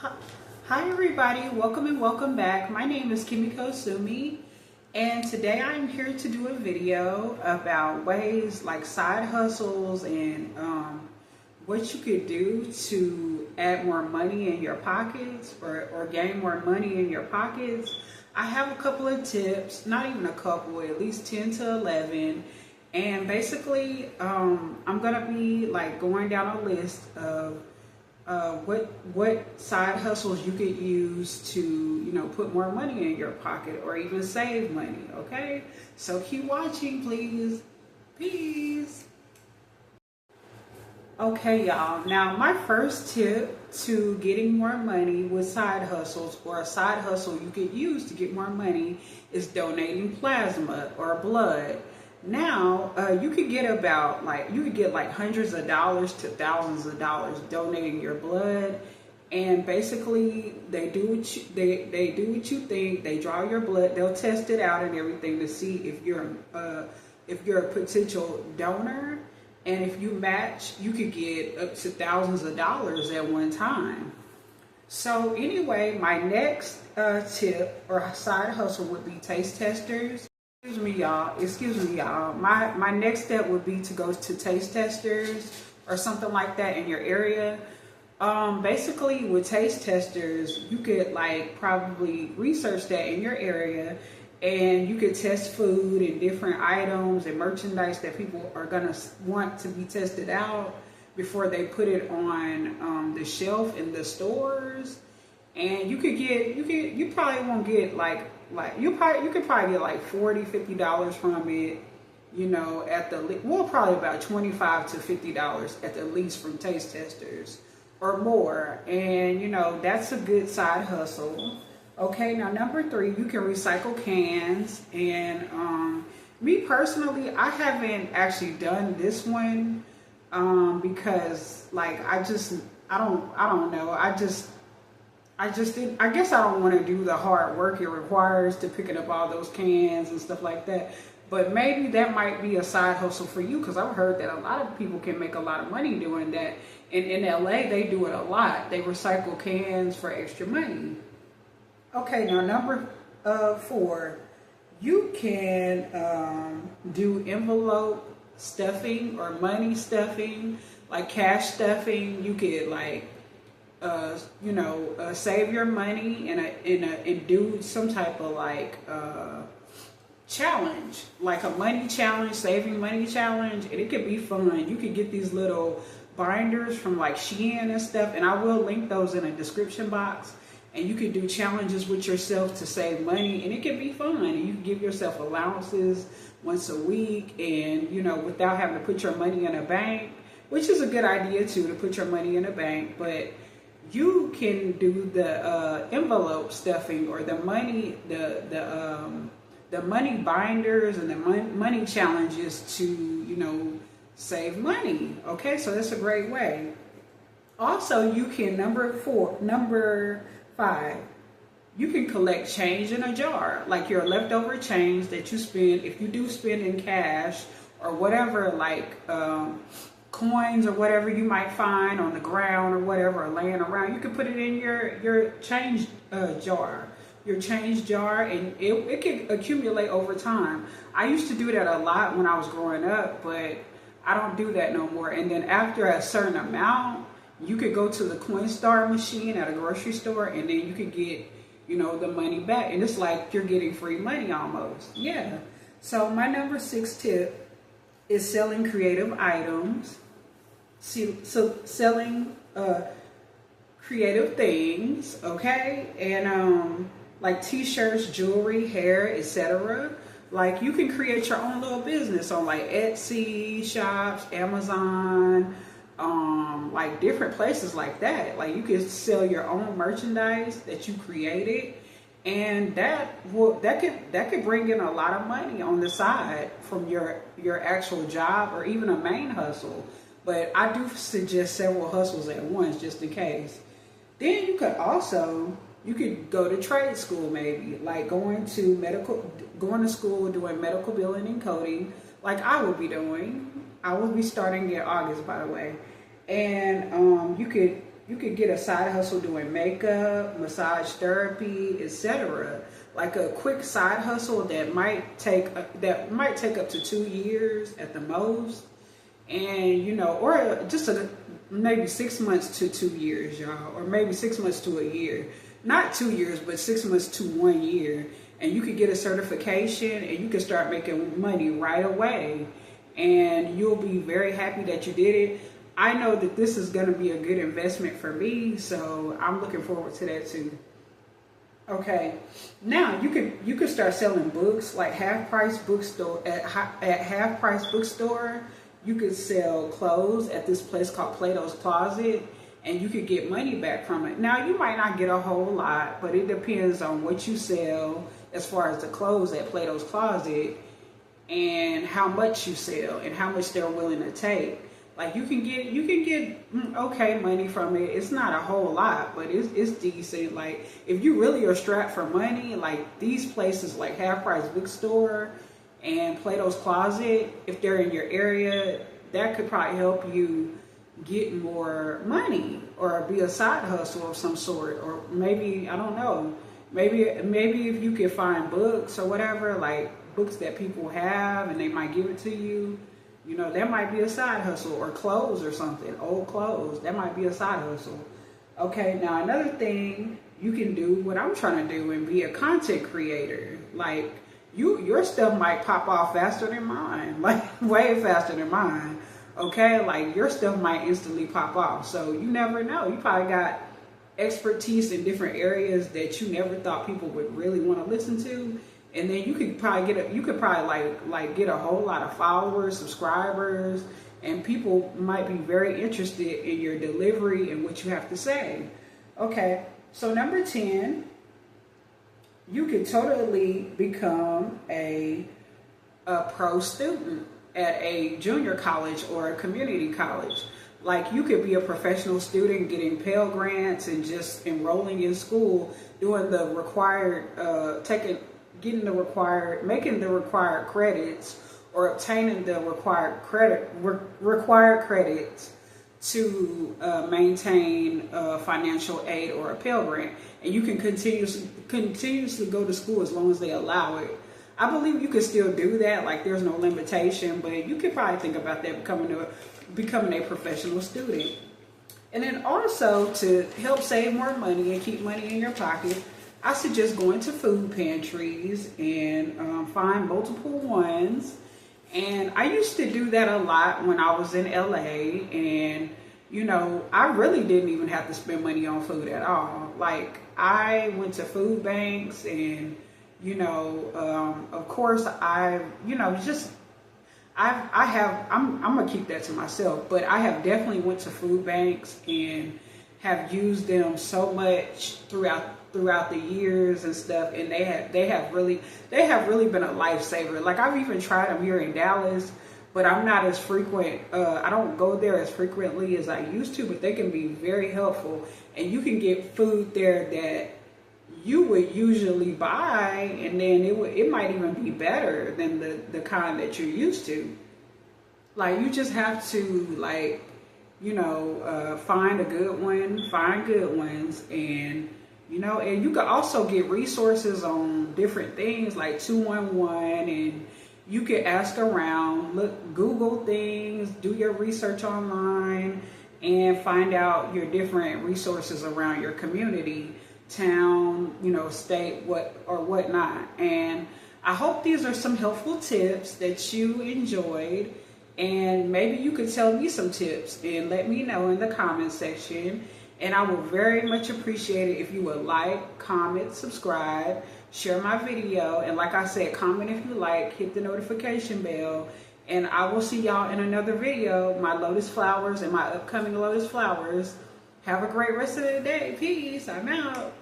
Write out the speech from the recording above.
Hi everybody, welcome and welcome back. My name is Kimiko Sumi, and today I'm here to do a video about ways like side hustles and what you could do to add more money in your pockets or gain more money in your pockets. I have a couple of tips, not even a couple, at least 10 to 11. And basically, I'm gonna be like going down a list of what side hustles you could use to put more money in your pocket or even save money. Okay, so keep watching, please. Peace. Okay, y'all. Now, my first tip to getting more money with side hustles, or a side hustle you could use to get more money, is donating plasma or blood. Now, you could get like hundreds of dollars to thousands of dollars donating your blood, and basically they do what you think. They draw your blood, they'll test it out and everything to see if you're a potential donor. And if you match, you could get up to thousands of dollars at one time. So anyway, my next tip or side hustle would be taste testers. Excuse me, y'all. My next step would be to go to taste testers or something like that in your area. Basically, with taste testers, you could like probably research that in your area, and you could test food and different items and merchandise that people are gonna want to be tested out before they put it on the shelf in the stores. And you probably won't get you could probably get like $40-50 from it, probably about $25 to $50 at the least from taste testers or more. And that's a good side hustle. Okay, now number 3, you can recycle cans. And me personally, I haven't actually done this one because like I don't know. I guess I don't want to do the hard work it requires to picking up all those cans and stuff like that. But maybe that might be a side hustle for you, because I've heard that a lot of people can make a lot of money doing that. And in LA, they do it a lot. They recycle cans for extra money. Okay, now number 4, you can do envelope stuffing or money stuffing, like cash stuffing. You could like save your money and do some type of like challenge, like a money challenge, saving money challenge, and it could be fun. You could get these little binders from like Shein and stuff, and I will link those in a description box. And you can do challenges with yourself to save money, and it can be fun. And you can give yourself allowances once a week, and without having to put your money in a bank, which is a good idea too, to put your money in a bank. But you can do the envelope stuffing or the money money binders and the money challenges to save money. Okay, so that's a great way. Also, you can number 5, you can collect change in a jar, like your leftover change that you spend. If you do spend in cash or whatever, like coins or whatever you might find on the ground or whatever, or laying around, you can put it in your change jar. Your change jar, and it can accumulate over time. I used to do that a lot when I was growing up, but I don't do that no more. And then after a certain amount, you could go to the Coinstar machine at a grocery store, and then you could get, the money back. And it's like you're getting free money almost. Yeah. So my number 6 tip is selling creative items. So selling creative things, okay? And like t-shirts, jewelry, hair, etc. Like you can create your own little business on like Etsy shops, Amazon, like different places like that. Like you can sell your own merchandise that you created, and that could bring in a lot of money on the side from your actual job or even a main hustle. But I do suggest several hustles at once just in case. Then you could go to trade school, maybe like going to school doing medical billing and coding, like I would be doing. I will be starting in August, by the way. And you could you could get a side hustle doing makeup, massage therapy, etc. Like a quick side hustle that might take up to 2 years at the most, and or just maybe 6 months to 2 years, y'all, or maybe 6 months to a year. Not 2 years, but 6 months to 1 year. And you could get a certification and you can start making money right away. And you'll be very happy that you did it. I know that this is going to be a good investment for me, so I'm looking forward to that too. Okay, now you could start selling books like Half Price Bookstore at Half Price Bookstore. You could sell clothes at this place called Plato's Closet, and you could get money back from it. Now, you might not get a whole lot, but it depends on what you sell as far as the clothes at Plato's Closet and how much you sell and how much they're willing to take. Like you can get okay money from it. It's not a whole lot, but it's decent. Like if you really are strapped for money, like these places like Half Price Bookstore and Plato's Closet, if they're in your area, that could probably help you get more money or be a side hustle of some sort. Or maybe, I don't know, maybe if you can find books or whatever, like books that people have and they might give it to you, that might be a side hustle. Or clothes or something, old clothes, that might be a side hustle. Okay, now another thing you can do, what I'm trying to do, and be a content creator. Like your stuff might pop off faster than mine, like way faster than mine. Okay, like your stuff might instantly pop off. So you never know. You probably got expertise in different areas that you never thought people would really want to listen to. And then you could probably get a whole lot of followers, subscribers, and people might be very interested in your delivery and what you have to say. Okay, so number 10, you could totally become a pro student at a junior college or a community college. Like you could be a professional student getting Pell Grants and just enrolling in school, doing the required, making the required credits or obtaining the required credits to maintain financial aid or a Pell Grant. And you can continuously go to school as long as they allow it. I believe you could still do that, like there's no limitation, but you could probably think about that becoming a professional student. And then also to help save more money and keep money in your pocket, I suggest going to food pantries and find multiple ones. And I used to do that a lot when I was in LA, and I really didn't even have to spend money on food at all. Like I went to food banks and of course I'm gonna keep that to myself, but I have definitely went to food banks and have used them so much throughout the years and stuff, and they have really been a lifesaver. Like I've even tried them here in Dallas, but I'm not as frequent. I don't go there as frequently as I used to, but they can be very helpful, and you can get food there that you would usually buy, and then it might even be better than the kind that you're used to. Like you just have to find good ones, and and you can also get resources on different things like 211, and you can ask around, Google things, do your research online, and find out your different resources around your community, town, state, whatnot. And I hope these are some helpful tips that you enjoyed, and maybe you could tell me some tips and let me know in the comment section. And I would very much appreciate it if you would like, comment, subscribe, share my video, and like I said, comment if you like, hit the notification bell, and I will see y'all in another video, my lotus flowers and my upcoming lotus flowers. Have a great rest of the day. Peace. I'm out.